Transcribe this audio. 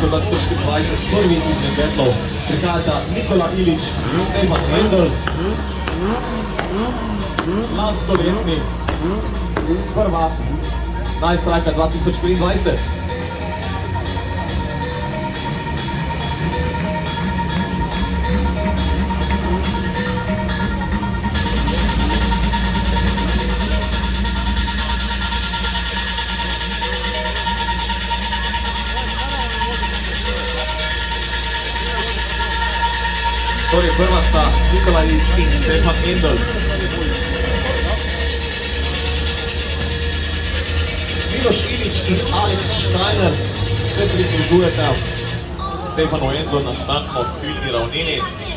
nogometašev 2024, prvi izmed betlov. Prihajata Nikola Ilič, Stefan Vendel, lanskoletni prvak Nightstrika 2023. Torej prva sta Nikola Ilič in Stefan Vendel. Miloš Ilič in Alex Steiner se približujete Stefanu Vendlu na štartno ciljni ravnini.